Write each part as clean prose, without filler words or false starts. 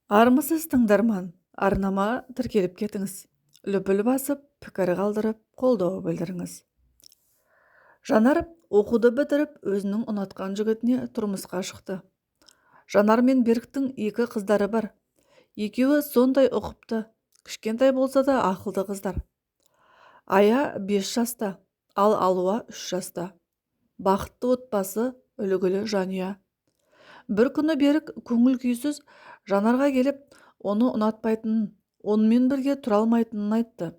Армысыз тыңдарман, арнама тіркеліп кетіңіз. Лүпіл басып, пікір қалдырып, қолдау білдіріңіз. Жанар оқуды бітіріп, өзінің ұнатқан жігітіне тұрмысқа шықты. Жанар мен Беріктің екі қыздары бар. Екеуі сондай ұқыпты, кішкентай болса да ақылды қыздар. Ая 5 жаста, ал Алуа 3 жаста. Бақытты отбасы, үлгілі жанұя. Бір күні Берік көңіл күйсіз Жанарға келіп, оны ұнатпайтынын, онымен бірге тұра алмайтынын айтты.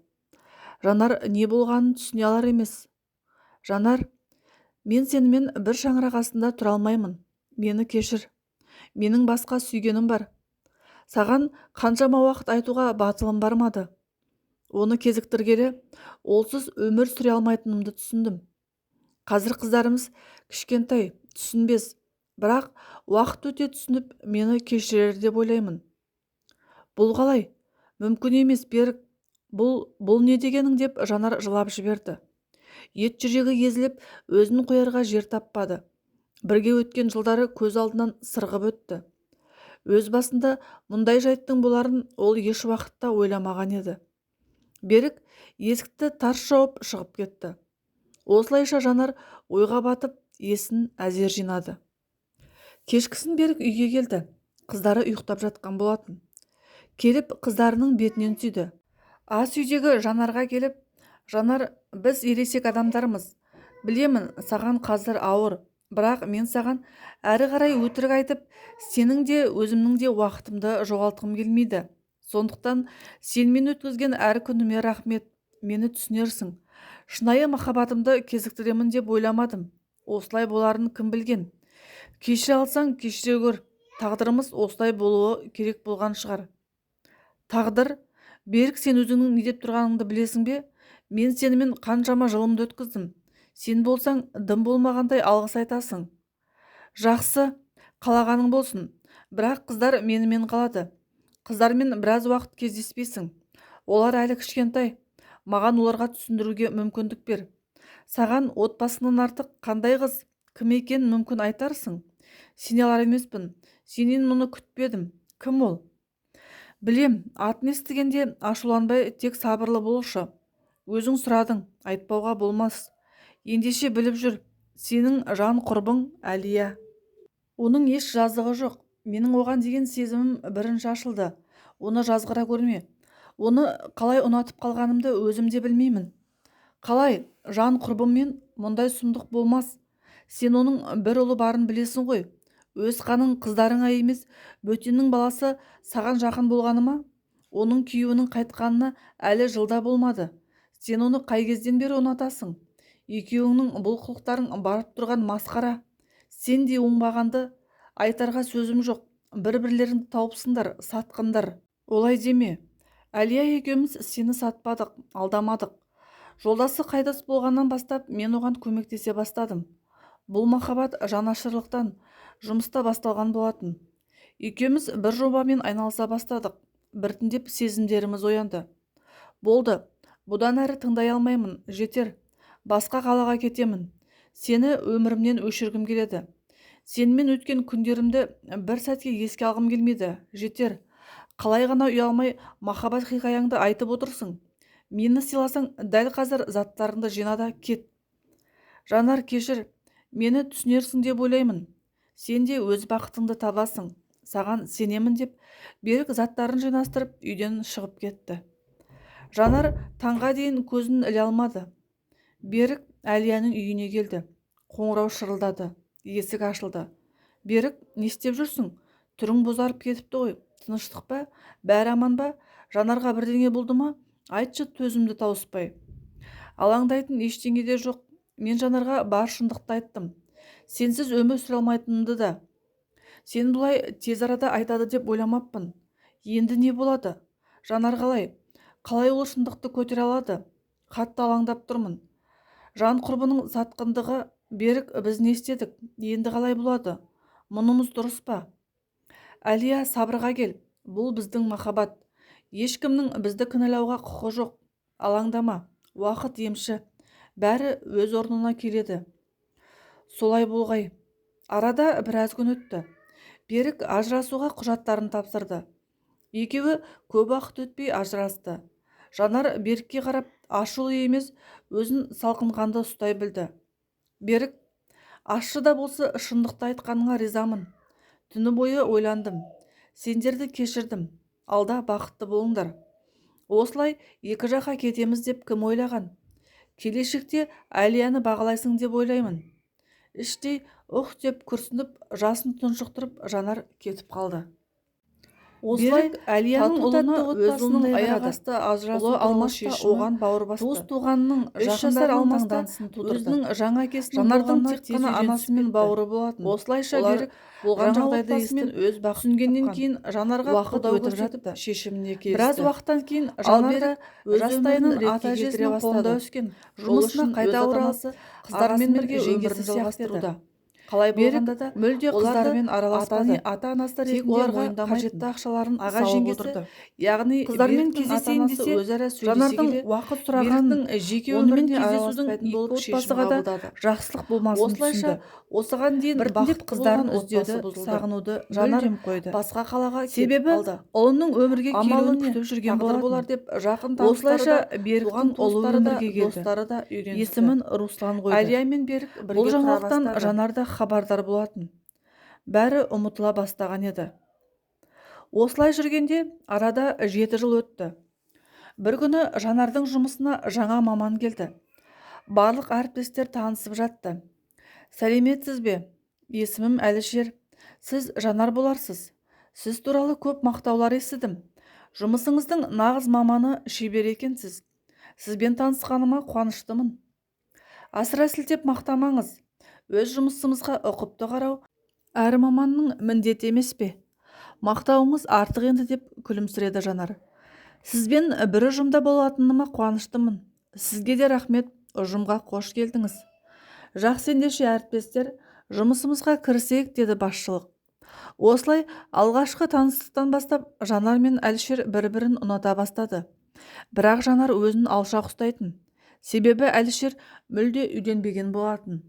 Жанар не болғанын түсіне алар емес. Жанар, мен сенімен бір шаңырақ астында тұра алмаймын. Мені кешір. Менің басқа сүйгенім бар. Саған қаншама уақыт айтуға батылым бармады. Оны кезіктіргелі, олсыз өмір сүре алмайтынымды түсіндім. Қазір қыздарымыз кішкентай, түсінбес. Бірақ уақыт өте түсініп, мені кешірер деп ойлаймын. Бұл қалай? Мүмкін емес, Берік. Бұл не дегенің деп Жанар жылап жіберді. Ет жүрегі езіліп, өзін қоярға жер таппады. Бірге өткен жылдары көз алдынан сырғып өтті. Өз басында мұндай жайттың боларын ол еш уақытта ойламаған еді. Берік есікті тарс жауып шығып кетті. Осылайша Жанар ойға батып, есін әзер жинады. Кешкісін Берік үйге келді. Қыздары ұйықтап жатқан болатын. Келіп қыздарының бетінен сүйді. Ас үйдегі Жанарға келіп, Жанар, біз ересек адамдармыз. Білемін, саған қазір ауыр, бірақ мен саған әрі қарай өтірік айтып, сенің де өзімнің де уақытымды жоғалтқым келмейді. Сондықтан сенімен өткізген әр күніме рахмет, мені түсінерсің. Шынайы махаббатымды кезіктіремін деп ойламадым. Осылай боларын кім білген? Кешіре алсаң кешіре көр. Тағдырымыз осылай болуы керек болған шығар. Тағдыр, Берік, сен өзіңнің не деп тұрғаныңды білесің бе? Мен сенімен қаншама жылымды өткіздім. Сен болсаң дым болмағандай алғыс айтасың. Жақсы, қалағаның болсын. Бірақ қыздар менімен қалады. Қыздармен біраз уақыт кездеспейсің. Олар әлі кішкентай. Маған оларға түсіндіруге мүмкіндік бер. Саған отбасынан артық қандай қыз, кім екенін мүмкін айтарсың. Сене алар емеспін. Сенен мұны күтпедім. Кім ол? Білем, атын естігенде ашуланбай тек сабырлы болшы. Өзің сұрадың, айтпауға болмас. Ендеше біліп жүр, сенің жан құрбың Әлия. Оның еш жазығы жоқ. Менің оған деген сезімім бірінші ашылды. Оны жазғыра көрме. Оны қалай ұнатып қалғанымды өзім де білмеймін. Қалай, жан құрбыммен мұндай сұмдық болмас. Сен оның бір ұлы барын білесің ғой. Өз қаның қыздарыңа емес, бөтеннің баласы саған жақын болғаны ма? Оның күйеуінің қайтқанына әлі жылда болмады. Сен оны қай кезден бері ұнатасың? Екеуіңнің бұл қылықтарың барып тұрған масқара. Сен де оңбағанды, айтарға сөзім жоқ. Бір-бірлеріңді тауыпсыңдар, сатқындар. Олай деме. Әлия екеуміз сені сатпадық, алдамадық. Жолдасы қайдас болғаннан бастап мен оған көмектесе бастадым. Бұл махаббат жанашырлықтан, жұмыста басталған болатын. Екеуміз бір жобамен айналыса бастадық. Біртіндеп сезімдеріміз оянды. Болды, бұдан әрі тыңдай алмаймын, жетер. Басқа қалаға кетемін. Сені өмірімнен өшіргім келеді. Сенімен өткен күндерімді бір сәтке еске алғым келмейді, жетер. Қалай ғана ұялмай махаббат хикаяңды айтып отырсың. Мені сыйласаң, дәл қазір заттарыңды жина да кет. Жанар, кешір. Мені түсінерсің деп ойлаймын. Сен де өз бақытыңды табасың. Саған сенемін деп, Берік заттарын жинастырып үйден шығып кетті. Жанар таңға дейін көзін іле алмады. Берік Әлияның үйіне келді. Қоңырау шырылдады. Есік ашылды. Берік, не істеп жүрсің? Түрің бозарып кетіпті ғой. Тыныштық па? Бәрі аман ба? Жанарға бірдеңе болды ма? Айтшы төзімді тауыспай. Алаңдайтын ештеңе де жоқ. Мен Жанарға бар шындықты айттым. Сенсіз өмір сүре алмайтынымды да. Сен бұлай тез арада айтады деп ойламаппын. Енді не болады? Жанар қалай? Қалай ол шындықты көтере алады? Қатты алаңдап тұрмын. Жан құрбының сатқындығы. Берік, біз не істедік? Енді қалай болады? Мұнымыз дұрыс па? Әлия, сабырға кел. Бұл біздің махаббат. Ешкімнің бізді кінәлауға құқы жоқ. Алаңдама. Уақыт емші. Бәрі өз орнына келеді. Солай болғай. Арада біраз күн өтті. Берік ажырасуға құжаттарын тапсырды. Екеуі көп уақыт өтпей ажырасты. Жанар Берікке қарап ашулы емес, өзін салқынқанды ұстай білді. Берік, ащы да болса шындықты айтқаныңа ризамын. Түні бойы ойландым. Сендерді кешірдім. Алда бақытты болыңдар. Осылай екі жаққа кетеміз деп кім ойлаған? Келешекте Әлияны бағалайсың деп ойлаймын. Іштей деп күрсініп, жасын тұншықтырып, Жанар кетіп қалды. Осылай Әлияның ұлына өзінің аяқасты ажырасу туралы оған бауыр басты. Туыс туғанның 3 жасар Алмаста өзінің жаңа әкесінің Жанардың тек қана анасымен бауыры болатын. Осылайша Берік болған жағдайды естіп өз түсінгеннен кейін Жанарға қолдау көрсетіп шешіміне келісті. Біраз уақыттан кейін Жанар жастайынан ата-әжесінің қолында өскен, жұмысына қайта оралып, қыздармен бірге өмірін жалғастыруда. Қалай болғанда да мүлде қыздармен араласпады. Ата-анасы ретінде қажетті ақшаларын аға жеңгесі, яғни қыздармен кездесейін десе, өзара сөйлесе келе, уақыт сұрағанның жеке өміріне араласпайтын болып шешім қабылдады. Жақсылық болмасын түсінді. Осыған дейін бақыт қыздарын іздеуді, сағынуды мүлдем қойды. Басқа қалаға кетіп қалды. Ұлының өмірге келуін күтіп жүрген болар деп жақын таныстары да, беріктің ұлы өмірге келді. Достары да үйреністі. Есімін Руслан қойды. Әлия мен Берік бірге тұра бастады. Жанар да хабардар болатын. Бәрі ұмытыла бастаған еді. Осылай жүргенде арада 7 жыл өтті. Бір күні Жанардың жұмысына жаңа маман келді. Барлық әріптестер танысып жатты. Сәлеметсіз бе? Есімім Әлішер. Сіз Жанар боларсыз. Сіз туралы көп мақтаулар естідім. Жұмысыңыздың нағыз маманы, шебер екенсіз. Сізбен танысқаныма қуаныштымын. Асыра сілтеп мақтамаңыз. Өз жұмысымызға ұқыпты қарау әр маманның міндеті емес пе? Мақтауыңыз артық енді деп күлімсіреді Жанар. Сізбен бір ұжымда болатыныма қуаныштымын. Сізге де рахмет, ұжымға қош келдіңіз. Жақсы ендеше әріптестер, жұмысымызға кірісейік, деді басшылық. Осылай алғашқы таныстықтан бастап Жанар мен Әлішер бір-бірін ұната бастады. Бірақ Жанар өзін алшақ ұстайтын. Себебі Әлішер мүлде үйленбеген болатын.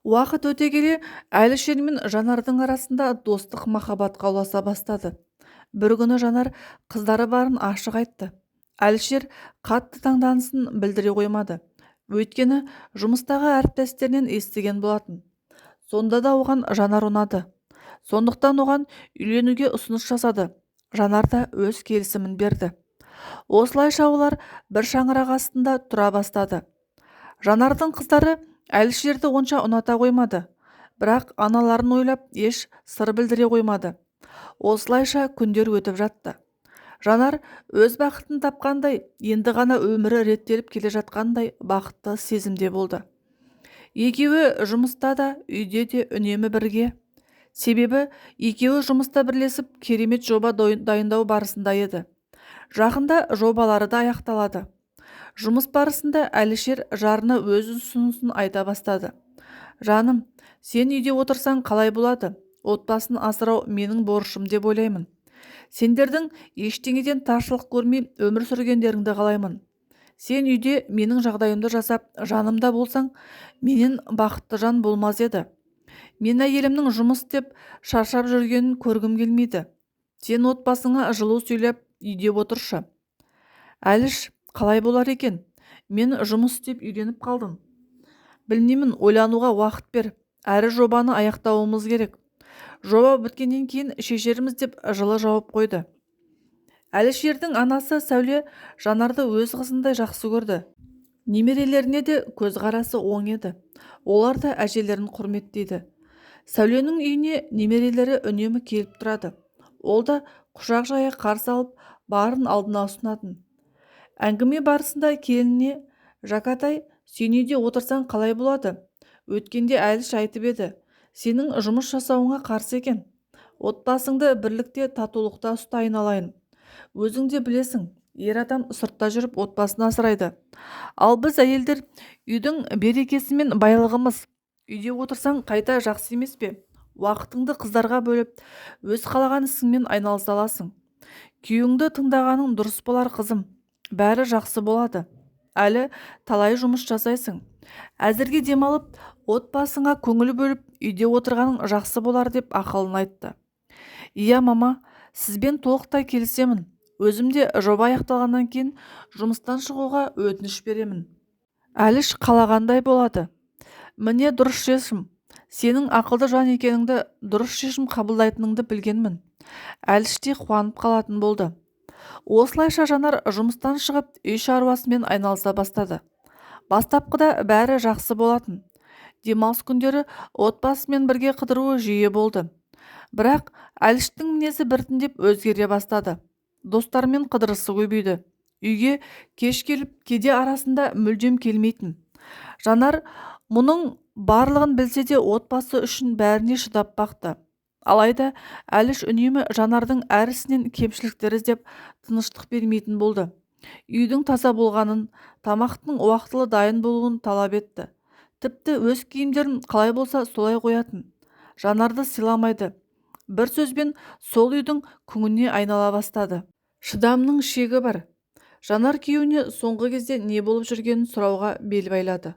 Уақыт өте келе Әлішер мен Жанардың арасында достық махаббатқа ұласа бастады. Бір күні Жанар қыздары барын ашық айтты. Әлішер қатты таңданысын білдіре қоймады. Өйткені жұмыстағы әріптестерінен естіген болатын. Сонда да оған Жанар ұнады. Сондықтан оған үйленуге ұсыныс жасады. Жанар да өз келісімін берді. Осылайша олар бір шаңырақ астында тұра бастады. Жанардың қыздары Әлішерді онша ұната қоймады. Бірақ аналарын ойлап еш сыр білдіре қоймады. Осылайша күндер өтіп жатты. Жанар өз бақытын тапқандай, енді ғана өмірі реттеліп келе жатқандай бақытты сезімде болды. Екеуі жұмыста да, үйде де үнемі бірге. Себебі екеуі жұмыста бірлесіп керемет жоба дайындау барысында еді. Жақында жобалары да аяқталады. Жұмыс барысында Әлішер жарына өз ұсынысын айта бастады. Жаным, сен үйде отырсаң қалай болады? Отбасын асырау менің борышым деп ойлаймын. Сендердің ештеңеден таршылық көрмей өмір сүргендеріңді қалаймын. Сен үйде менің жағдайымды жасап, жанымда болсаң, менен бақытты жан болмас еді. Мен әйелімнің жұмыс деп шаршап жүргенін көргім келмейді. Сен отбасыңа жылу сөйлеп үйде отыршы. Әліш, қалай болар екен? Мен жұмыс істеп үйреніп қалдым. Білмеймін, ойлануға уақыт бер. Әрі жобаны аяқтауымыз керек. Жоба біткеннен кейін шешеріміз деп жылы жауап қойды. Әлішердің анасы Сәуле Жанарды өз қызындай жақсы көрді. Немерелеріне де көзқарасы оң еді. Олар да әжелерін құрметтейді. Сәуленің үйіне немерелері үнемі келіп тұрады. Ол да құшақ жая қарсы алып, барын алдына ұсынатын. Әңгіме барысында келініне, Жақатай, сен үйде отырсаң қалай болады? Өткенде Әліш айтып еді, сенің жұмыс жасауыңа қарсы екен. Отбасыңды бірлікте, татулықта ұста айналайын. Өзің де білесің, ер адам сыртта жүріп отбасын асырайды. Ал біз әйелдер үйдің берекесі мен байлығымыз. Үйде отырсаң қайта жақсы емес пе? Уақытыңды қыздарға бөліп, өз қалаған ісіңмен айналыса аласың. Күйеуіңді тыңдағаның дұрыс болар қызым. Бәрі жақсы болады. Әлі талай жұмыс жасайсың. Әзірге демалып, отбасыңа көңіл бөліп, үйде отырғаның жақсы болар деп ақылын айтты. Иә мама, Сізбен толықтай келісемін. Өзім де жоба аяқталғаннан кейін жұмыстан шығуға өтініш беремін. Әліш қалағандай болады. Міне дұрыс шешім. Сенің ақылды жан екеніңді, дұрыс шешім қабылдайтыныңды білгенмін. Әліш те қуанып қалатын болды. Осылайша Жанар жұмыстан шығып үй шаруасымен айналыса бастады. Бастапқыда бәрі жақсы болатын. Демалыс күндері отбасымен бірге қыдыруы жиі болды. Бірақ Әліштің мінезі біртіндеп өзгере бастады. Достарымен қыдырысы көбейді. Үйге кеш келіп, кейде арасында мүлдем келмейтін. Жанар мұның барлығын білсе де отбасы үшін бәріне шыдап бақты. Алайда Әліш үнемі Жанардың әр ісінен кемшіліктер іздеп тыныштық бермейтін болды. Үйдің таза болғанын, тамақтың уақытылы дайын болуын талап етті. Тіпті өз киімдерін қалай болса солай қоятын. Жанарды сыйламайды. Бір сөзбен сол үйдің күңіне айнала бастады. Шыдамның шегі бар. Жанар күйеуіне соңғы кезде не болып жүргенін сұрауға бел байлады.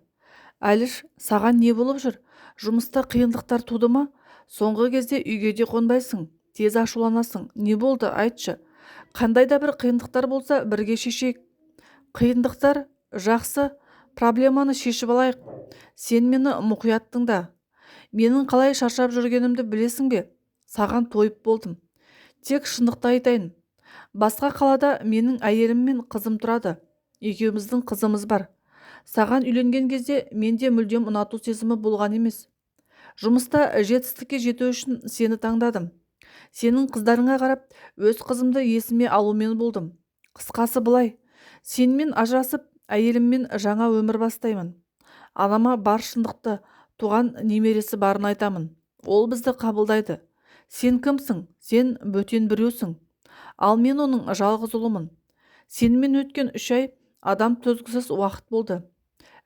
Әліш, саған не болып жүр? Жұмыста қиындықтар туды ма? Соңғы кезде үйге де қонбайсың, тез ашуланасың. Не болды, айтшы. Қандай да бір қиындықтар болса бірге шешейік. Қиындықтар? Жақсы, проблеманы шешіп алайық. Сен мені мұқият тыңда. Менің қалай шаршап жүргенімді білесің бе? Саған тойып болдым. Тек шындықты айтайын. Басқа қалада менің әйелім мен қызым тұрады. Екеуміздің қызымыз бар. Саған үйленген кезде менде мүлдем ұнату сезімі болған емес. Жұмыста жетістікке жету үшін сені таңдадым. Сенің қыздарыңа қарап, өз қызымды есіме алумен болдым. Қысқасы былай, сенімен ажырасып, әйеліммен жаңа өмір бастаймын. Анама бар шындықты, туған немересі барын айтамын. Ол бізді қабылдайды. Сен кімсің? Сен бөтен біреусің. Ал мен оның жалғыз ұлымын. Сенімен өткен 3 ай адам төзгісіз уақыт болды.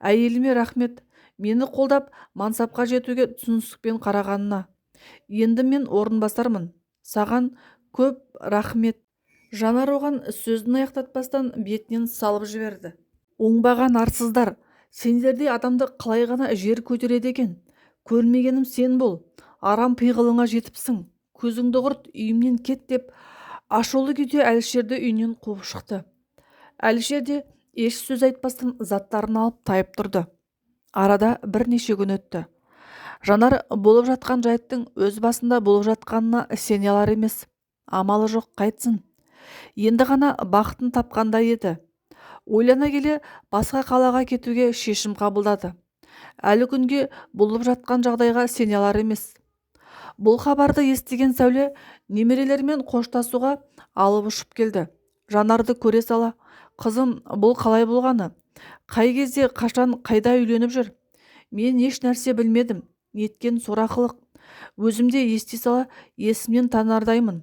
Әйеліме рахмет, мені қолдап мансапқа жетуге түсіністікпен қарағанына. Енді мен орынбасармын. Саған көп рахмет. Жанар оған сөзін аяқтатпастан бетінен салып жіберді. Оңбаған арсыздар, сендердей адамды қалай ғана жер көтереді екен? Көрмегенім сен бол. Арам пиғылыңа жетіпсің. Көзіңді құрт, үйімнен кет деп ашулы күйде Әлішерді үйінен қуып шықты. Әлішер де еш сөз айтпастан заттарын алып тайып тұрды. Арада бірнеше күн өтті. Жанар болып жатқан жайттың өз басында болып жатқанына сене алар емес. Амалы жоқ, қайтсын. Енді ғана бақытын тапқандай еді. Ойлана келе басқа қалаға кетуге шешім қабылдады. Әлі күнге болып жатқан жағдайға сене алар емес. Бұл хабарды естіген Сәуле немерелермен қоштасуға алып ұшып келді. Жанарды көре сала, қызым, бұл қалай болғаны? Қай кезде, қашан, қайда үйленіп жүр? Мен еш нәрсе білмедім. Неткен сорақылық. Өзімде ести сала есімнен танардаймын.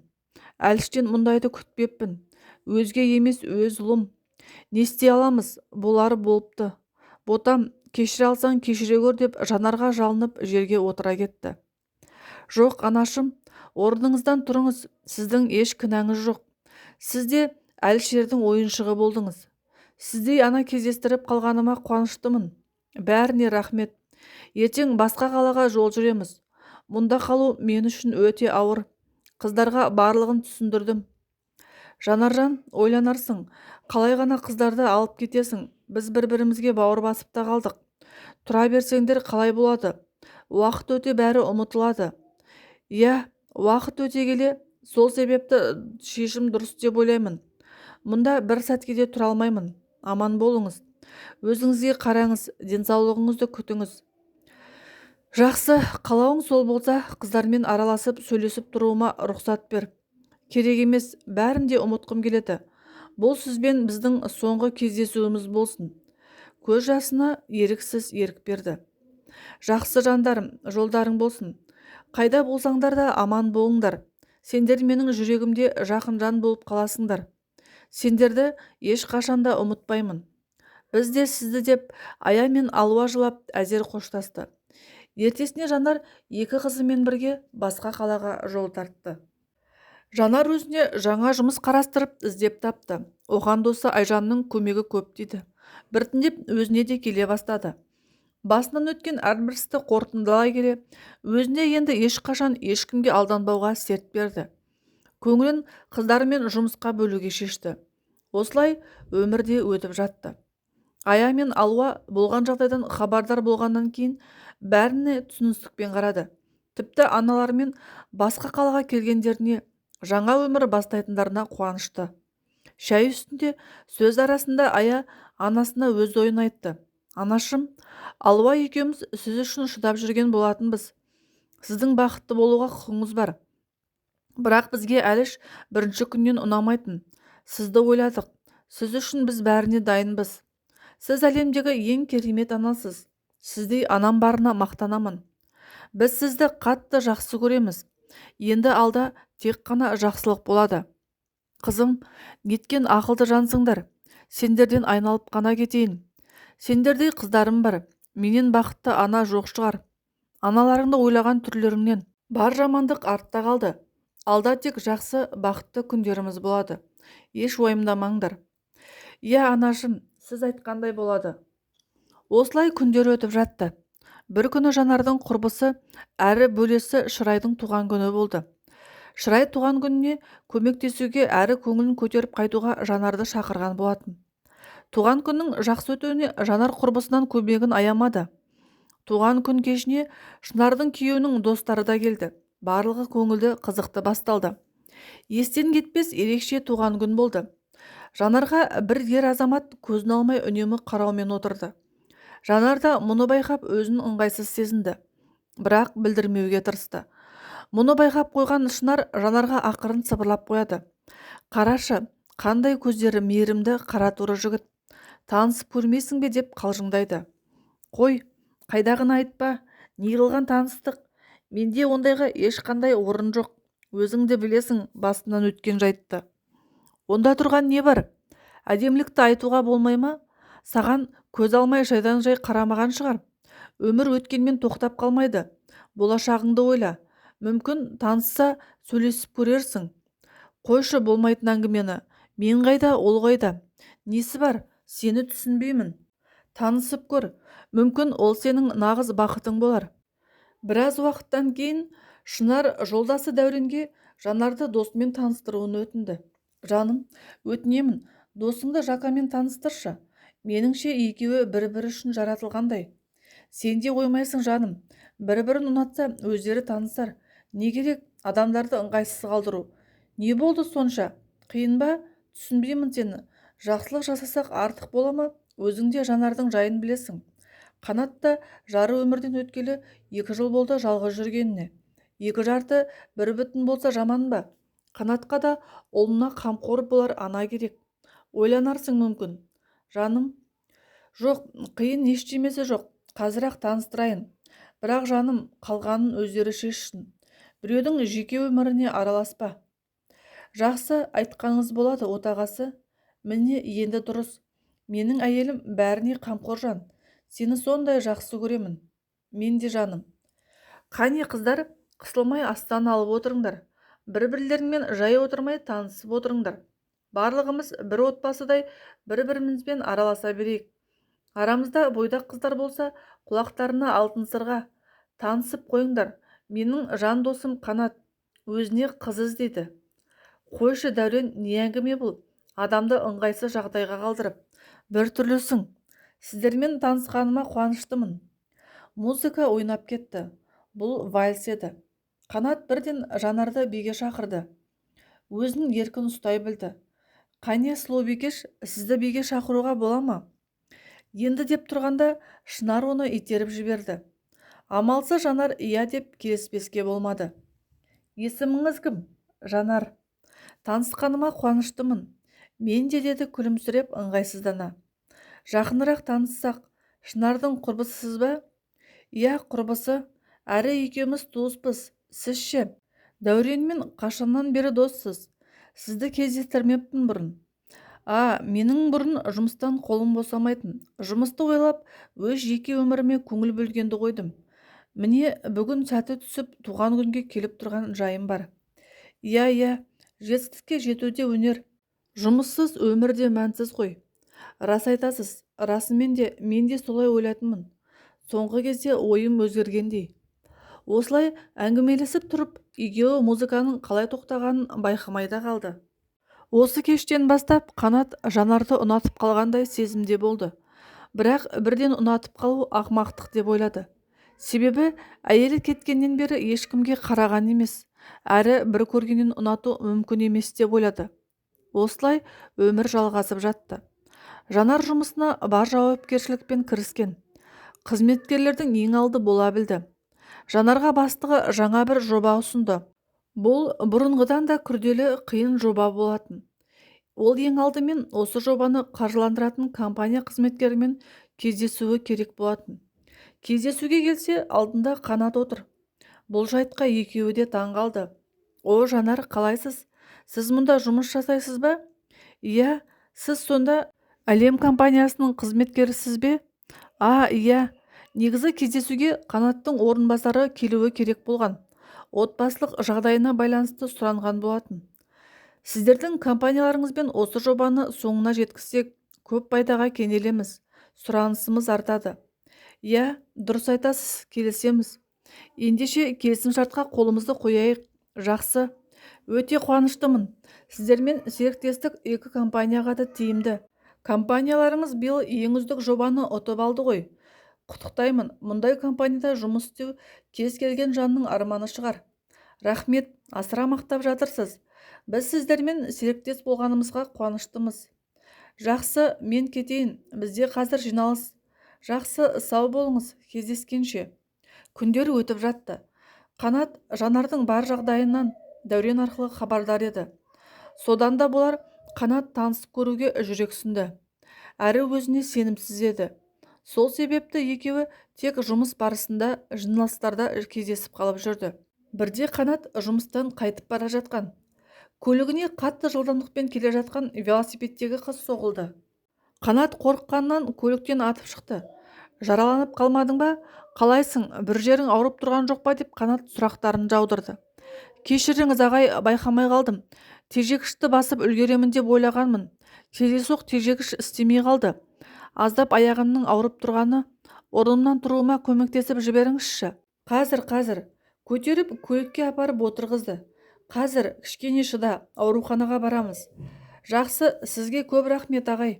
Әліштен мұндайды күтпеппін. Өзге емес, өз ұлым. Не істей аламыз? Болары болыпты. Ботам, кешіре алсаң кешіре көр деп Жанарға жалынып жерге отыра кетті. Жоқ, анашым, орныңыздан тұрыңыз. Сіздің еш кінәңіз жоқ. Сіз де Әлішердің ойыншығы болдыңыз. Сіздей ана кездестіріп қалғаныма қуаныштымын. Бәріне рахмет. Ертең басқа қалаға жол жүреміз. Мұнда қалу мен үшін өте ауыр. Қыздарға барлығын түсіндірдім. Жанаржан, ойланарсың. Қалай ғана қыздарды алып кетесің? Біз бір-бірімізге бауыр басып та қалдық. Тұра берсеңдер қалай болады? Уақыт өте бәрі ұмытылады. Иә, уақыт өте келе сол себепті шешім дұрыс деп ойлаймын. Мұнда бір сәтке де тұра алмаймын. Аман болыңыз. Өзіңізге қараңыз, денсаулығыңызды күтіңіз. Жақсы, қалауың сол болса, қыздармен араласып сөйлесіп тұруыма рұқсат бер. Керек емес, бәрін де ұмытқым келеді. Бұл сізбен біздің соңғы кездесуіміз болсын. Көз жасына еріксіз ерік берді. Жақсы жандарым, жолдарың болсын. Қайда болсаңдар да аман болыңдар. Сендер менің жүрегімде жақын жан болып қаласыңдар. Сендерді ешқашанда ұмытпаймын. Біз де сізді деп ая мен алуа жылап әзер қоштасты. Ертесіне Жанар екі қызымен бірге басқа қалаға жол тартты. Жанар өзіне жаңа жұмыс қарастырып іздеп тапты. Оған досы Айжанның көмегі көп дейді. Біртіндеп өзіне де келе бастады. Басынан өткен әрбір істі қорытындылай келе, өзіне енді ешқашан ешкімге алданбауға серт берді. көңілін қыздарымен жұмысқа бөлуге шешті. Осылай өмірде өтіп жатты. Ая мен Алуа болған жағдайдан хабардар болғаннан кейін бәріне түсіністікпен қарады. Тіпті аналарымен басқа қалаға келгендеріне, жаңа өмір бастайтындарына қуанышты. Шәй үстінде сөз арасында Ая анасына өз ойын айтты. Анашым, Алуа екеуміз сіз үшін шыдап жүрген болатынбыз. Сіздің бақытты болуға құқыңыз бар. Бірақ бізге Әліш бірінші күннен ұнамайтын. Сізді ойладық. Сіз үшін біз бәріне дайынбыз. Сіз әлемдегі ең керемет анасыз. Сіздей анам барына мақтанамын. Біз сізді қатты жақсы көреміз. Енді алда тек қана жақсылық болады. Қызым, неткен ақылды жансыңдар. Сендерден айналып қана кетейін. Сендердей қыздарым бар. Менен бақытты ана жоқ шығар. Аналарыңды ойлаған түрлеріңнен бар жамандық артта қалды. Алда тек жақсы, бақытты күндеріміз болады. Еш уайымдамаңдар. Иә, анашым, сіз айтқандай болады. Осылай күндер өтіп жатты. Бір күні Жанардың құрбысы әрі бөлесі Шырайдың туған күні болды. Шырай туған күніне көмектесуге әрі көңілін көтеріп қайтуға Жанарды шақырған болатын. Туған күннің жақсы өтуіне Жанар құрбысынан көмегін аямады. Туған күн кешіне Шынардың күйеуінің достары да келді. Барлығы көңілді қызықты басталды. Естен кетпес ерекше туған күн болды. Жанарға бір ер азамат көзін алмай үнемі қараумен отырды. Жанар да мұны байқап өзін ыңғайсыз сезінді. Бірақ білдірмеуге тырысты. Мұны байқап қойған Шынар Жанарға ақырын сыбырлап қояды. Қарашы, қандай көздері мейірімді қара торы жігіт. Танысып көрмейсің бе деп қалжыңдайды. Қой, қайдағыны айтпа, неғылған таныстық. Менде ондайға ешқандай орын жоқ. Өзіңді білесің басынан өткен жайтты. Онда тұрған не бар? Әдемілікті айтуға болмай ма? Саған көз алмай жайдан жай қарамаған шығар. Өмір өткенмен тоқтап қалмайды. Болашағыңды ойла. Мүмкін танысса сөйлесіп көрерсің. Қойшы болмайтын әңгімені. Мен қайда, ол қайда? Несі бар? Сені түсінбеймін. Танысып көр. Мүмкін ол сенің нағыз бақытың болар. Біраз уақыттан кейін Шынар жолдасы Дәуренге Жанарды досымен таныстыруын өтінді. Жаным, өтінемін, досыңды Жақамен таныстыршы. Меніңше екеуі бір-бірі үшін жаратылғандай. Сен де қоймайсың жаным. Бір-бірін ұнатса өздері танысар. Не керек адамдарды ыңғайсыз қалдыру? Не болды сонша? Қиын ба? Түсінбеймін сені. Жақсылық жасасақ артық бола ма? Өзің де Жанардың жайын білесің. Қанат та жары өмірден өткелі 2 жыл болды жалғыз жүргеніне. 2 жарты бір бүтін болса жаман ба? Қанатқа да ұлына қамқор болар ана керек. Ойланарсың мүмкін. Жаным, жоқ, қиын ештемесі жоқ. Қазір-ақ таныстырайын. Бірақ жаным, қалғанын өздері шешсін. Біреудің жеке өміріне араласпа. Жақсы, айтқаныңыз болады, отағасы. Міне енді дұрыс. Менің әйелім бәріне қамқор жан. Сені сондай жақсы көремін. Мен де жаным. Қане қыздар, қысылмай астан алып отырыңдар. Бір-бірлеріңмен жай отырмай танысып отырыңдар. Барлығымыз бір отбасыдай бір-бірімізбен араласа берейік. Арамызда бойдақ қыздар болса, құлақтарына алтын сырға. Танысып қойыңдар. Менің жан досым Қанат. Өзіне қыз іздейді. Қойшы Дәурен, не әңгіме бұл? Адамды ыңғайсыз жағдайға қалдырып. Бір түрлісің. Сіздермен танысқаныма қуаныштымын. Музыка ойнап кетті. Бұл вальс еді. Қанат бірден Жанарды биге шақырды. Өзін еркін ұстай білді. Қане сұлу бикеш, сізді биге шақыруға бола ма? Енді деп тұрғанда Шынар оны итеріп жіберді. Амалсыз Жанар иә деп келіспеске болмады. Есіміңіз кім? Жанар. Танысқаныма қуаныштымын. Мен де деді күлімсіреп ыңғайсыздана. Жақынырақ таныссақ, Шынардың құрбысысыз ба? Иә, құрбысы. Әрі екеуміз туыспыз. Сіз ше? Дәуренмен қашаннан бері доссыз. Сізді кездестірмеппін бұрын. Менің бұрын жұмыстан қолым босамайтын. Жұмысты ойлап, өз жеке өміріме көңіл бөлгенді қойдым. Міне, бүгін сәті түсіп, туған күнге келіп тұрған жайым бар. Иә, жетістікке жетуде өнер. Жұмыссыз өмірде мәнсіз қой. Рас айтасыз. Расымен де мен де солай ойлайтынмын. Соңғы кезде ойым өзгергендей. Осылай әңгімелесіп тұрып, екеуі музыканың қалай тоқтағанын байқамай да қалды. Осы кештен бастап Қанат Жанарды ұнатып қалғандай сезімде болды. Бірақ бірден ұнатып қалу ақымақтық деп ойлады. Себебі әйелі кеткеннен бері ешкімге қараған емес, әрі бір көргеннен ұнату мүмкін емес деп ойлады. Осылай өмір жалғасып жатты. Жанар жұмысына бар жауапкершілікпен кіріскен. Қызметкерлердің ең алды бола білді. Жанарға бастығы жаңа бір жоба ұсынды. Бұл бұрынғыдан да күрделі қиын жоба болатын. Ол ең алдымен осы жобаны қаржыландыратын компания қызметкерімен кездесуі керек болатын. Кездесуге келсе, алдында Қанат отыр. Бұл жайтқа екеуі де таң қалды. О, Жанар, қалайсыз? Сіз мұнда жұмыс жасайсыз ба? Иә, сіз сонда әлем компаниясының қызметкерісіз бе? Иә. Негізі кездесуге Қанаттың орынбасары келуі керек болған. Отбасылық жағдайына байланысты сұранған болатын. Сіздердің компанияларыңызбен осы жобаны соңына жеткізсек, көп пайдаға кенелеміз. Сұранысымыз артады. Иә, дұрыс айтасыз, келісеміз. Ендеше келісімшартқа қолымызды қояйық. Жақсы. Өте қуаныштымын. Сіздермен серіктестік екі компанияға да тиімді. Компанияларыңыз биыл ең үздік жобаны ұтып алды ғой. Құттықтаймын. Мұндай компанияда жұмыс істеу кез келген жанның арманы шығар. Рахмет, асыра мақтап жатырсыз. Біз сіздермен серіктес болғанымызға қуаныштымыз. Жақсы, мен кетейін. Бізде қазір жиналыс. Жақсы, сау болыңыз. Кездескенше. Күндер өтіп жатты. Қанат Жанардың бар жағдайынан Дәурен арқылы хабардар еді. Содан да болар Қанат танысып көруге жүрексінді. Әрі өзіне сенімсіз еді. Сол себепті екеуі тек жұмыс барысында жиналыстарда кездесіп қалып жүрді. Бірде Қанат жұмыстан қайтып бара жатқан. Көлігіне қатты жылдамдықпен келе жатқан велосипедтегі қыз соғылды. Қанат қорыққаннан көліктен атып шықты. Жараланып қалмадың ба? Қалайсың? Bir жерің ауырып тұрған жоқ па деп Қанат сұрақтарын жаудырды. Кешіріңіз ағай, байқамай қалдым. Тежегішті басып үлгеремін деп ойлағанмын. Кездейсоқ тежегіш істемей қалды. Аздап аяғымның ауырып тұрғаны, орнымнан тұруыма көмектесіп жіберіңізші. Қазір. Көтеріп көлікке апарып отырғызды. Қазір, кішкене шыда, ауруханаға барамыз. Жақсы, сізге көп рахмет ағай.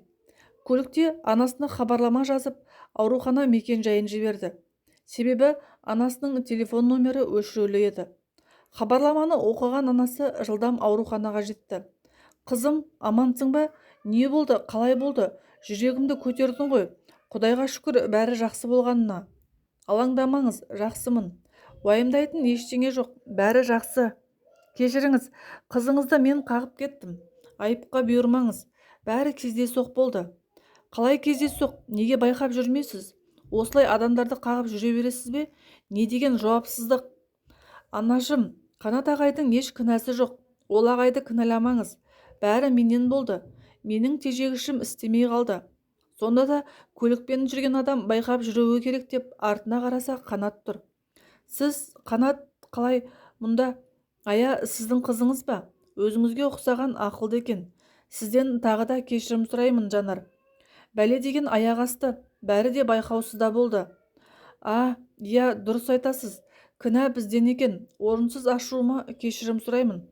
Көлікте анасына хабарлама жазып, аурухана мекен жайын жіберді. Себебі анасының телефон номері өшірулі еді. Хабарламаны оқыған анасы жылдам ауруханаға жетті. Қызым, амансың ба? Не болды? Қалай болды? Жүрегімді көтердің ғой. Құдайға шүкір, бәрі жақсы болғанына. Алаңдамаңыз, жақсымын. Уайымдайтын ештеңе жоқ, бәрі жақсы. Кешіріңіз, қызыңызды мен қағып кеттім. Айыпқа бұйырмаңыз. Бәрі кездейсоқ болды. Қалай кездейсоқ? Неге байқап жүрмейсіз? Осылай адамдарды қағып жүре бересіз бе? Не деген жауапсыздық? Анашым, Қанат ағайдың еш кінәсі жоқ. Ол ағайды кінәламаңыз. Бәрі менен болды. Менің тежегішім істемей қалды. Сонда да көлікпен жүрген адам байқап жүруі керек деп артына қараса Қанат тұр. Сіз, Қанат, қалай мұнда? Сіздің қызыңыз ба? Өзіңізге ұқсаған ақылды екен. Сізден тағы да кешірім сұраймын, Жанар. Бәле деген аяқ асты. Бәрі де байқаусызда болды. Иә, дұрыс айтасыз. Кінә бізден екен. Орынсыз ашуыма кешірім сұраймын.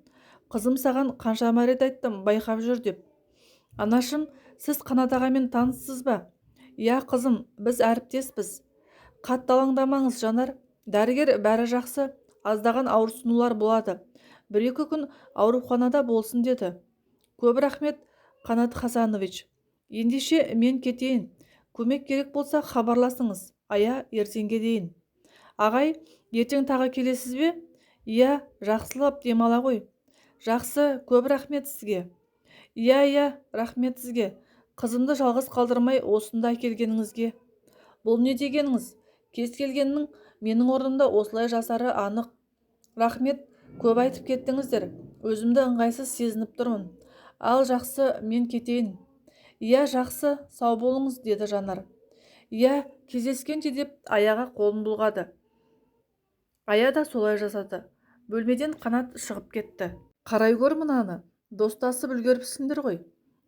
Қызым саған қанша рет айттым, байқап жүр деп. Анашым, сіз Қанат ағамен таныссыз ба? Иә, қызым, біз әріптеспіз. Қатты алаңдамаңыз, Жанар. Дәрігер бәрі жақсы. Аздаған ауырсынулар болады. 1-2 күн ауруханада болсын деді. Көп рахмет, Қанат Хасанович. Ендеше мен кетейін. Көмек керек болса хабарласыңыз. Ертеңге дейін. Ағай, ертең тағы келесіз бе? Иә, жақсылап демала ғой. Жақсы, көп рахмет сізге. Иә, рахмет сізге. Қызымды жалғыз қалдырмай осында келгеніңізге. Бұл не дегеніңіз? Кез келгеннің менің орнымда осылай жасары анық. Рахмет, көп айтып кеттіңіздер. Өзімді ыңғайсыз сезініп тұрмын. Ал жақсы, мен кетейін. Иә, жақсы, сау болыңыз, деді Жанар. Иә, кездескенше деп аяға қолын бұлғады. Ая да солай жасады. Бөлмеден Қанат шығып кетті. Қарай көр мынаны. Достасып үлгеріпсіңдер ғой.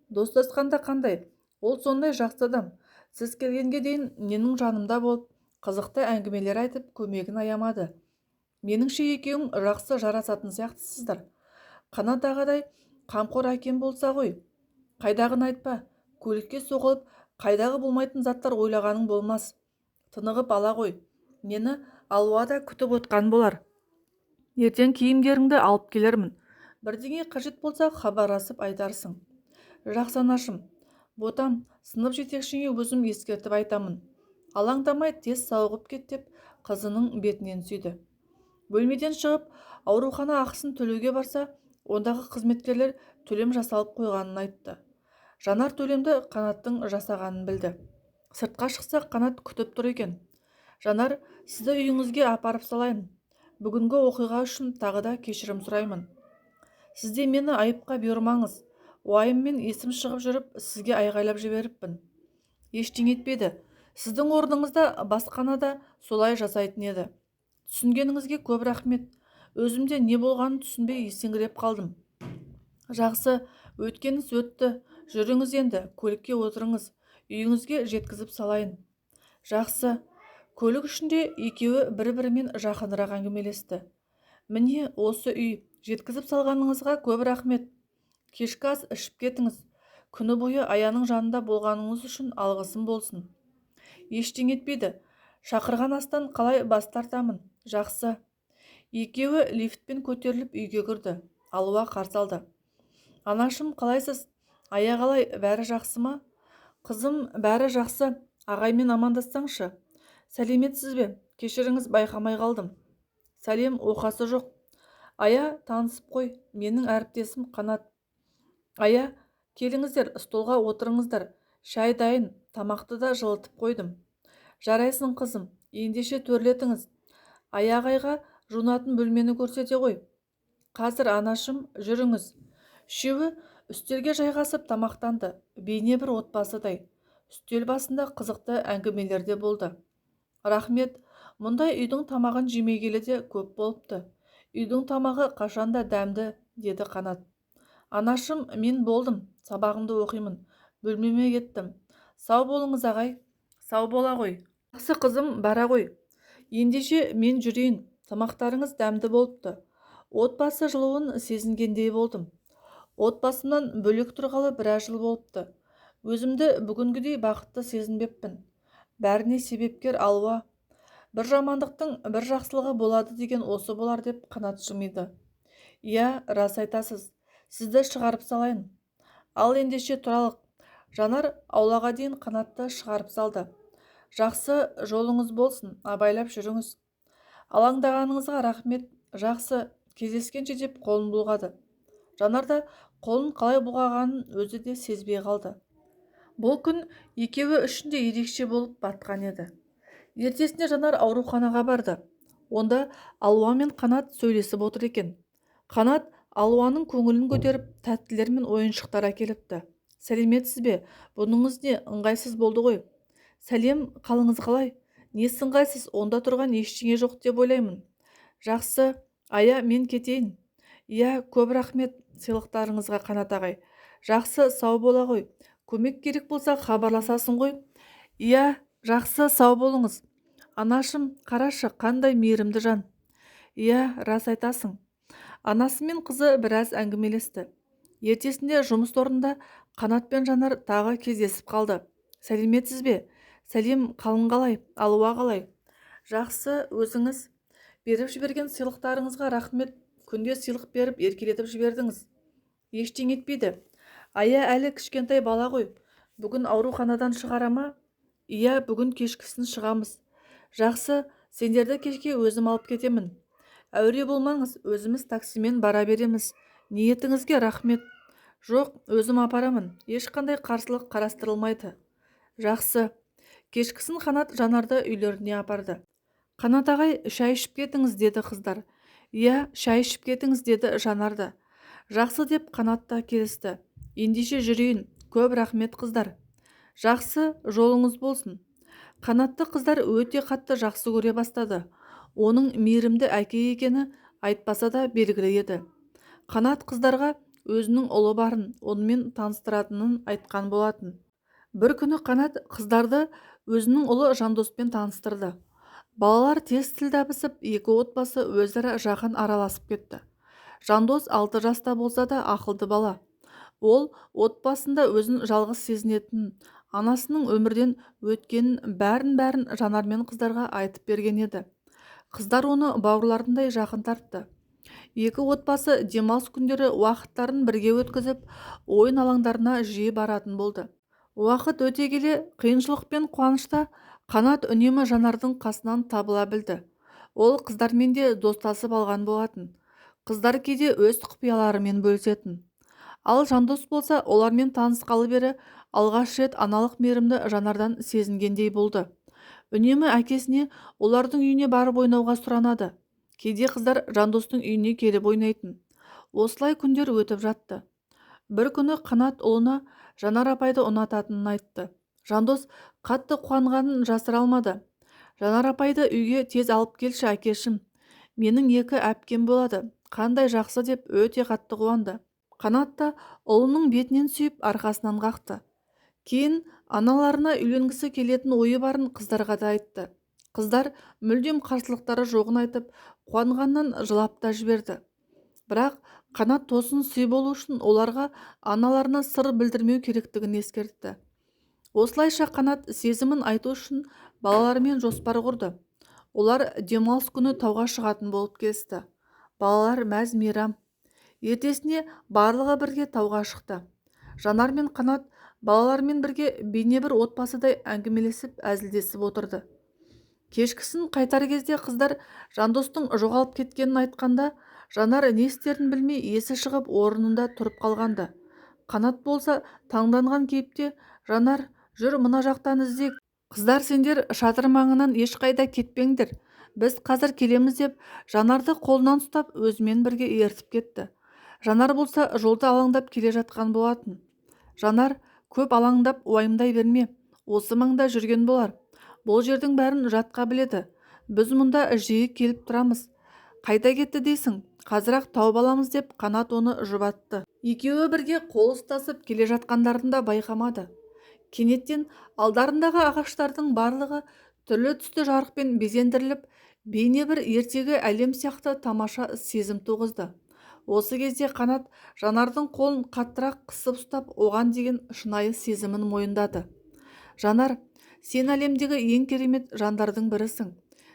Достасқанда қандай? Ол сондай жақсы адам. Сіз келгенге дейін менің жанымда болып, қызықты әңгімелер айтып, көмегін аямады. Меніңше екеуің жақсы жарасатын сияқтысыздар. Қанат ағадай қамқор әкем болса ғой. Қайдағыны айтпа, көлікке соғылып, қайдағы болмайтын заттар ойлағаның болмас. Тынығып ала ғой. Мені Алуада күтіп отқан болар. Ертең киімдеріңді алып келермін. Бірдеңе қажет болса хабарласып айтарсың. Жақсы анашым, ботам, сынып жетекшіңе өзім ескертіп айтамын. Алаңдамай тез сауығып кет деп қызының бетінен сүйді. Бөлмеден шығып, аурухана ақысын төлеуге барса, ондағы қызметкерлер төлем жасалып қойғанын айтты. Жанар төлемді Қанаттың жасағанын білді. Сыртқа шықса, Қанат күтіп тұр екен. Жанар, сізді үйіңізге апарып салайын. Бүгінгі оқиға үшін тағы да кешірім сұраймын. Сізде мені айыпқа бұйырмаңыз. Уайыммен есім шығып жүріп, сізге айғайлап жіберіппін. Ештеңе етпеді. Сіздің орныңызда басқаны да солай жасайтын еді. Түсінгеніңізге көп рахмет. Өзімде не болғанын түсінбей есеңгіреп қалдым. Жақсы, өткеніңіз өтті. Жүріңіз енді, көлікке отырыңыз. Үйіңізге жеткізіп салайын. Жақсы. Көлік ішінде екеуі бір-бірімен жақынырақ әңгімелесті. Міне осы үй, жеткізіп салғаныңызға көп рахмет. Кешкі ас ішіп кетіңіз. Күні бойы Аяның жанында болғаныңыз үшін алғысым болсын. Ештеңе етпейді. Шақырған астан қалай бас тартамын. Жақсы. Екеуі лифтпен көтеріліп үйге кірді. Алуа қарсы алды. Анашым, қалайсыз? Ая қалай, бәрі жақсы ма? Қызым, бәрі жақсы. Ағаймен амандассаңшы. Сәлеметсіз бе? Кешіріңіз, байқамай қалдым. Сәлем, оқасы жоқ. Ая, танысып қой, менің әріптесім Қанат. Ая, келіңіздер, столға отырыңыздар. Шай дайын, тамақты да жылытып қойдым. Жарайсың қызым, ендеше төрлетіңіз. Аяғайға жуынатын бөлмені көрсете ғой. Қазір анашым, жүріңіз. Үшеуі үстелге жайғасып тамақтанды. Бейне бір отбасыдай. Үстел басында қызықты әңгімелерде болды. Рахмет, мұндай үйдің тамағын жемегелі де көп болыпты. Үйдің тамағы қашанда дәмді, деді Қанат. Анашым, мен болдым, сабағымды оқимын. Бөлмеме кеттім. Сау болыңыз, ағай. Сау бола ғой. Жақсы қызым, бара ғой. Ендеше мен жүрейін. Тамақтарыңыз дәмді болыпты. Отбасы жылуын сезінгендей болдым. Отбасымнан бөлек тұрғалы біраз жыл болыпты. Өзімді бүгінгідей бақытты сезінбеппін. Бәріне себепкер Алуа. Бір жамандықтың бір жақсылығы болады деген осы болар деп Қанат жымиды. Иә, рас айтасыз. Сізді шығарып салайын. Ал ендеше тұралық. Жанар аулаға дейін Қанатты шығарып салды. Жақсы, жолыңыз болсын, абайлап жүріңіз. Алаңдағаныңызға рахмет. Жақсы, кездескенше деп қолын бұлғады. Жанар да қолын қалай бұлғағанын өзі де сезбей қалды. Бұл күн екеуі үшін де ерекше болып батқан еді. Ертесіне Жанар ауруханаға барды. Онда Алуа мен Қанат сөйлесіп отыр екен. Қанат Алуаның көңілін көтеріп, тәттілер мен ойыншықтар әкеліпті. Сәлеметсіз бе? Бұныңыз не, ыңғайсыз болды ғой. Сәлем, қалыңыз қалай? Несі ыңғайсыз? Онда тұрған ештеңе жоқ деп ойлаймын. Жақсы, Ая, мен кетейін. Иә, көп рахмет сыйлықтарыңызға, Қанат ағай. Жақсы, сау бола ғой. Көмек керек болса хабарласасың ғой. Иә, жақсы, сау болыңыз. Анашым, қарашы, қандай мейірімді жан. Иә, рас айтасың. Анасы мен қызы біраз әңгімелесті. Ертесінде жұмыс орнында Қанат пен Жанар тағы кездесіп қалды. Сәлеметсіз бе? Сәлем, қалың қалай? Алуа қалай? Жақсы, өзіңіз? Беріп жіберген сыйлықтарыңызға рахмет. Күнде сыйлық беріп еркелетіп жібердіңіз. Ештеңе етпейді. Ая әлі кішкентай бала ғой. Бүгін ауруханадан шығара ма? Иә, бүгін кешкісін шығамыз. Жақсы, сендерді кешке өзім алып кетемін. Әуре болмаңыз, өзіміз таксимен бара береміз. Ниетіңізге рахмет. Жоқ, өзім апарамын. Ешқандай қарсылық қарастырылмайды. Жақсы. Кешкісін Қанат Жанарды үйлеріне апарды. Қанат ағай, шай ішіп кетіңіз, деді қыздар. Иә, шай ішіп кетіңіз, деді Жанар да. Жақсы деп Қанат та келісті. Ендеше жүрейін. Көп рахмет, қыздар. Жақсы, жолыңыз болсын. Қанатты қыздар өте қатты жақсы көре бастады. Оның мейірімді әке екені айтпаса да белгілі еді. Қанат қыздарға өзінің ұлы барын онымен таныстыратынын айтқан болатын. Бір күні Қанат қыздарды өзінің ұлы Жандоспен таныстырды. Балалар тез тіл табысып, екі отбасы өзара жақын араласып кетті. Жандос 6 жаста болса да ақылды бала. Ол отбасында өзін жалғыз сезінетін, анасының өмірден өткенін бәрін Жанар мен қыздарға айтып берген еді. Қыздар оны бауырларындай жақын тартты. Екі отбасы демалыс күндері уақыттарын бірге өткізіп, ойын алаңдарына жиі баратын болды. Уақыт өте келе қиыншылық пен қуанышта Қанат үнемі Жанардың қасынан табыла білді. Ол қыздармен де достасып алған болатын. Қыздар кейде өз құпияларымен бөлісетін. Ал Жандос болса олармен танысқалы бері алғаш рет аналық мейірімді Жанардан сезінгендей болды. Үнемі әкесіне олардың үйіне барып ойнауға сұранады. Кейде қыздар Жандостың үйіне келіп ойнайтын. Осылай күндер өтіп жатты. Бір күні Қанат ұлына Жанар апайды ұнататынын айтты. Жандос қатты қуанғанын жасыра алмады. Жанар апайды үйге тез алып келші әкешім. Менің екі әпкем болады. Қандай жақсы деп өте қатты қуанды. Қанат та ұлының бетінен сүйіп арқасынан қақты. Кейін аналарына үйленгісі келетін ойы барын қыздарға да айтты. Қыздар мүлдем қарсылықтары жоғын айтып, қуанғаннан жылап та жіберді. Бірақ Қанат тосын сый болу үшін оларға аналарына сыр білдірмеу керектігін ескертті. Осылайша Қанат сезімін айту үшін балалармен жоспар құрды. Олар демалыс күні тауға шығатын болып келісті. Балалар мәз мейрам. Ертесіне барлығы бірге тауға шықты. Жанар мен Қанат балалармен бірге бейне бір отбасыдай әңгімелесіп әзілдесіп отырды. Кешкісін қайтар кезде қыздар Жандостың жоғалып кеткенін айтқанда, Жанар не істерін білмей есі шығып орнында тұрып қалғанды. Қанат болса таңданған кейіпте, Жанар, жүр мына жақтан іздейік. Қыздар, сендер шатыр маңынан ешқайда кетпеңдер. Біз қазір келеміз деп Жанарды қолынан ұстап өзімен бірге ертіп кетті. Жанар болса жолда алаңдап келе жатқан болатын. Жанар, көп алаңдап уайымдай берме. Осы маңда жүрген болар. Бұл жердің бәрін жатқа біледі. Біз мұнда жиі келіп тұрамыз. Қайда кетті дейсің? Қазір-ақ тауып аламыз деп Қанат оны жұбатты. Екеуі бірге қол ұстасып келе жатқандарын да байқамады. Кенеттен алдарындағы ағаштардың барлығы түрлі түсті жарықпен безендіріліп, бейне бір ертегі әлем сияқты тамаша сезім туғызды. Осы кезде Қанат Жанардың қолын қаттырақ қысып ұстап, оған деген шынайы сезімін мойындады. Жанар, сен әлемдегі ең керемет жандардың бірісің.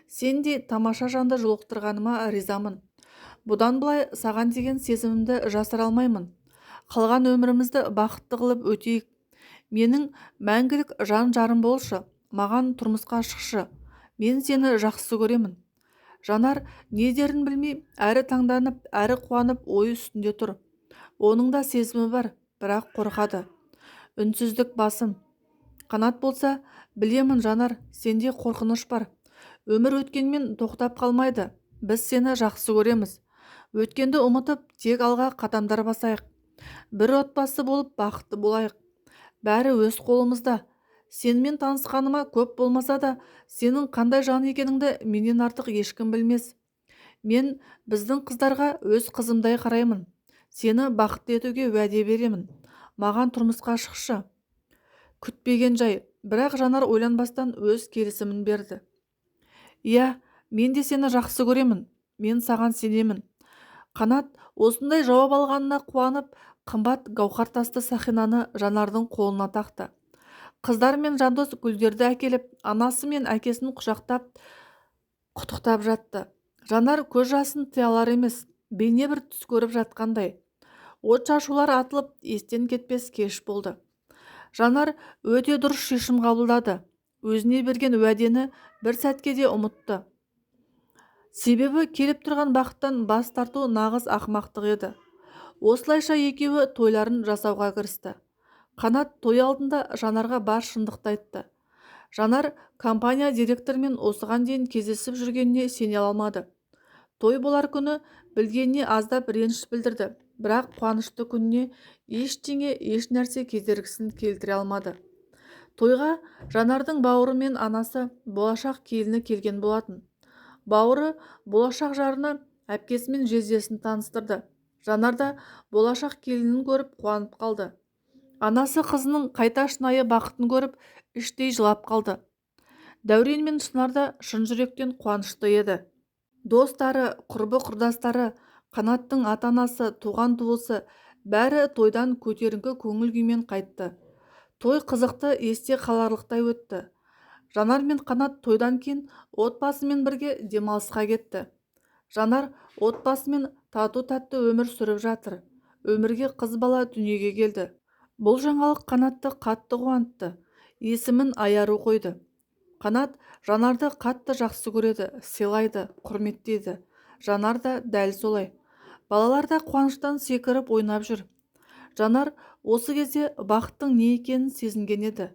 Сен де тамаша жанды жолықтырғаныма ризамын. Бұдан былай саған деген сезімімді жасыра алмаймын. Қалған өмірімізді бақытты қылып өтейік. Менің мәңгілік жан жарым болшы, маған тұрмысқа шықшы. Мен сені жақсы көремін. Жанар не дерін білмей, әрі таңданып, әрі қуанып ой үстінде тұр. Оның да сезімі бар, бірақ қорқады. Үнсіздік басым. Қанат болса, білемін Жанар, сенде қорқыныш бар. Өмір өткенмен тоқтап қалмайды. Біз сені жақсы көреміз. Өткенді ұмытып, тек алға қадамдар басайық. Бір отбасы болып бақытты болайық. Бәрі өз қолымызда. Сенімен танысқаныма көп болмаса да, сенің қандай жан екеніңді менен артық ешкім білмес. Мен біздің қыздарға өз қызымдай қараймын. Сені бақытты етуге уәде беремін. Маған тұрмысқа шықшы. Күтпеген жай, бірақ Жанар ойланбастан өз келісімін берді. Иә, мен де сені жақсы көремін. Мен саған сенемін. Қанат осындай жауап алғанына қуанып, қымбат гауһар тасты сақинаны Жанардың қолына тақты. Қыздар мен Жандос гүлдерді әкеліп, анасы мен әкесін құшақтап, құттықтап жатты. Жанар көз жасын тыя алар емес, бейне бір түс көріп жатқандай. От шашулар атылып, естен кетпес кеш болды. Жанар өте дұрыс шешім қабылдады. Өзіне берген уәдені бір сәтке де ұмытты. Себебі келіп тұрған бақыттан бас тарту нағыз ақымақтық еді. Осылайша екеуі тойларын жасауға кірісті. Қанат той алдында Жанарға бар шындықты айтты. Жанар компания директорымен осыған дейін кездесіп жүргеніне сене алмады. Той болар күні білгеніне аздап реніш білдірді, бірақ қуанышты күніне ештеңе, еш нәрсе кедергісін келтіре алмады. Тойға Жанардың бауыры мен анасы, болашақ келіні келген болатын. Бауыры болашақ жарына әпкесі мен жездесін таныстырды. Жанар да болашақ келінін көріп қуанып қалды. Анасы қызының қайта шынайы бақытын көріп іштей жылап қалды. Дәурен мен Шынар да шын жүректен қуанышты еді. Достары, құрбы-құрдастары, Қанаттың ата-анасы, туған-туысы бәрі тойдан көтеріңкі көңіл күймен қайтты. Той қызықты, есте қаларлықтай өтті. Жанар мен Қанат тойдан кейін отбасымен бірге демалысқа кетті. Жанар отбасымен тату-тәтті өмір сүріп жатыр. Өмірге қыз бала дүниеге келді. Бұл жаңалық Қанатты қатты қуантты. Есімін Айару қойды. Қанат Жанарды қатты жақсы көреді, сыйлайды, құрметтейді. Жанар да дәл солай. Балалар да қуаныштан секіріп ойнап жүр. Жанар осы кезде бақыттың не екенін сезінген еді.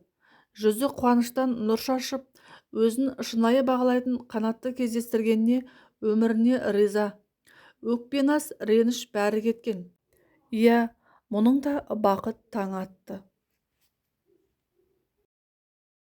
Жүзі қуаныштан нұр шашып, өзін шынайы бағалайтын Қанатты кездестіргеніне өміріне риза. Өкпе-наз, реніш бәрі кеткен. Иә, мұның да бақыт таңы атты.